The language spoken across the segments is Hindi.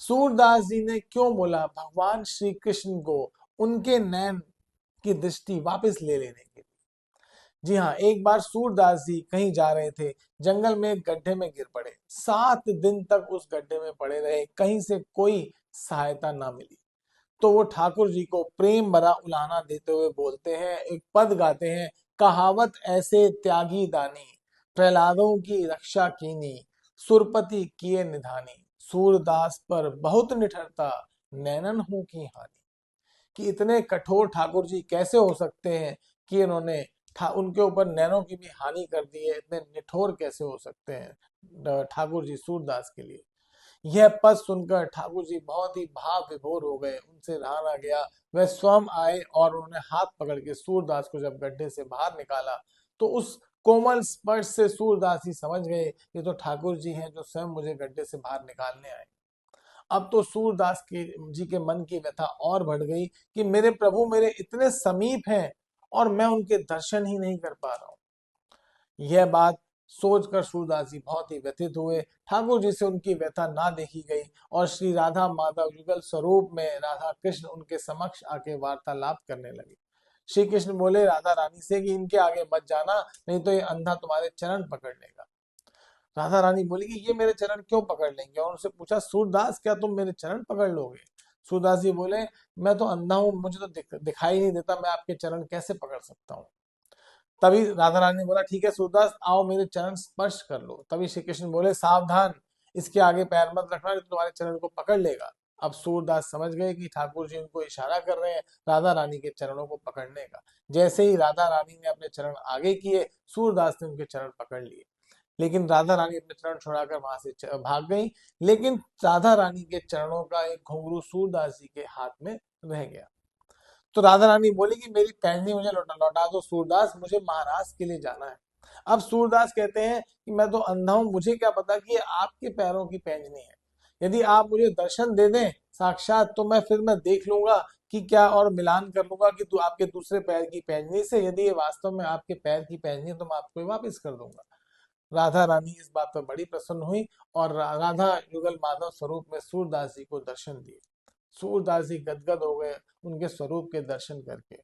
सूरदास जी ने क्यों बोला भगवान श्री कृष्ण को उनके नैन की दृष्टि वापस ले लेने के लिए? जी हाँ, एक बार सूरदास जी कहीं जा रहे थे, जंगल में एक गड्ढे में गिर पड़े। 7 दिन तक उस गड्ढे में पड़े रहे, कहीं से कोई सहायता ना मिली। तो वो ठाकुर जी को प्रेम भरा उलाहना देते हुए बोलते हैं, एक पद गाते हैं, कहावत ऐसे त्यागी दानी, प्रहलादों की रक्षा कीनी, सुरपति किए निधानी, सूरदास पर बहुत निठरता, नैनन हूं की हानि। कि इतने कठोर ठाकुर जी कैसे हो सकते हैं कि इन्होंने उनके ऊपर नैनों की भी हानि कर दी है, इतने निठोर कैसे हो सकते हैं ठाकुर जी सूरदास के लिए। यह पद सुनकर ठाकुर जी बहुत ही भाव विभोर हो गए, उनसे रहा ना गया। वह स्वयं आए और उन्होंने हाथ पकड़ के सूरदास को जब गड्ढे से बाहर निकाला, तो उस कोमल स्पर्श से सूरदास जी समझ गए ये तो ठाकुर जी हैं जो स्वयं मुझे गड्ढे से बाहर निकालने आए। अब तो सूरदास की जी के मन की व्यथा और बढ़ गई कि मेरे प्रभु मेरे इतने समीप हैं और मैं उनके दर्शन ही नहीं कर पा रहा हूँ। यह बात सोचकर सूरदास जी बहुत ही व्यथित हुए। ठाकुर जी से उनकी व्यथा ना देखी गई और श्री राधा माधव युगल स्वरूप में राधा कृष्ण उनके समक्ष आके वार्तालाप करने लगे। श्री कृष्ण बोले राधा रानी से कि इनके आगे मत जाना, नहीं तो ये अंधा तुम्हारे चरण पकड़ लेगा। राधा रानी बोली कि ये मेरे चरण क्यों पकड़ लेंगे, और उनसे पूछा सूरदास क्या तुम मेरे चरण पकड़ लोगे? सूरदास जी बोले मैं तो अंधा हूँ, मुझे तो दिखाई नहीं देता, मैं आपके चरण कैसे पकड़ सकता हूँ? तभी राधा रानी ने बोला ठीक है सूरदास आओ मेरे चरण स्पर्श कर लो। तभी श्री कृष्ण बोले सावधान, इसके आगे पैर मत रखना, नहीं तो तुम्हारे चरण को पकड़ लेगा। अब सूरदास समझ गए कि ठाकुर जी उनको इशारा कर रहे हैं राधा रानी के चरणों को पकड़ने का। जैसे ही राधा रानी ने अपने चरण आगे किए, सूरदास ने उनके चरण पकड़ लिए, लेकिन राधा रानी अपने चरण छोड़ाकर वहां से भाग गई। लेकिन राधा रानी के चरणों का एक घुंघरू सूरदास जी के हाथ में रह गया। तो राधा रानी बोली कि मेरी पैंजनी मुझे लौटा लौटा दो सूरदास, मुझे महाराज के लिए जाना है। अब सूरदास कहते हैं कि मैं तो अंधा हूं, मुझे क्या पता कि ये आपके पैरों की पैंजनी है। यदि आप मुझे दर्शन दे दें साक्षात, तो मैं देख लूंगा कि क्या, और मिलान कर लूंगा कि तू आपके दूसरे पैर की पैंजनी से, यदि ये वास्तव में आपके पैर की पैंजनी है तो मैं आपको वापस कर दूंगा। राधा रानी इस बात पर बड़ी प्रसन्न हुई और राधा युगल माधव स्वरूप में सूरदास जी को दर्शन दिए। सूरदास जी गदगद हो गए उनके स्वरूप के दर्शन करके।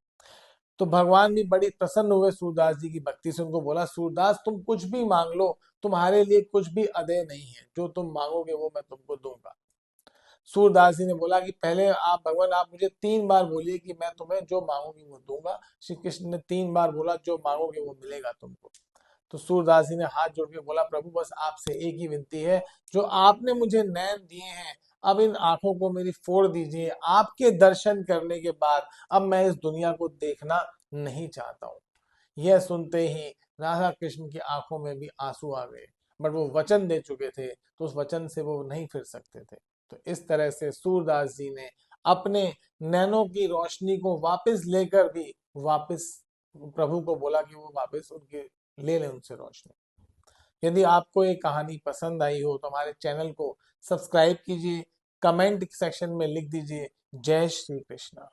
तो भगवान भी बड़ी प्रसन्न हुए सूरदास जी की भक्ति से, उनको बोला सूरदास तुम कुछ भी मांग लो, तुम्हारे लिए कुछ भी अदेय नहीं है, जो तुम मांगोगे वो मैं तुमको दूंगा। सूरदास जी ने बोला कि पहले आप भगवान आप मुझे 3 बार बोलिए कि मैं तुम्हें जो मांगोगी वो दूंगा। श्री कृष्ण ने 3 बार बोला जो मांगोगे वो मिलेगा तुमको। तो सूरदास जी ने हाथ जोड़ के बोला प्रभु बस आपसे एक ही विनती है, जो आपने मुझे नैन दिए हैं अब इन आंखों को मेरी फोड़ दीजिए, आपके दर्शन करने के बाद अब मैं इस दुनिया को देखना नहीं चाहता हूँ। यह सुनते ही राधा कृष्ण की आंखों में भी आंसू आ गए, बट वो वचन दे चुके थे तो उस वचन से वो नहीं फिर सकते थे। तो इस तरह से सूरदास जी ने अपने नैनों की रोशनी को वापस लेकर भी वापस प्रभु को बोला कि वो वापस उनके ले लें उनसे रोशनी। यदि आपको ये कहानी पसंद आई हो तो हमारे चैनल को सब्सक्राइब कीजिए, कमेंट सेक्शन में लिख दीजिए जय श्री कृष्णा।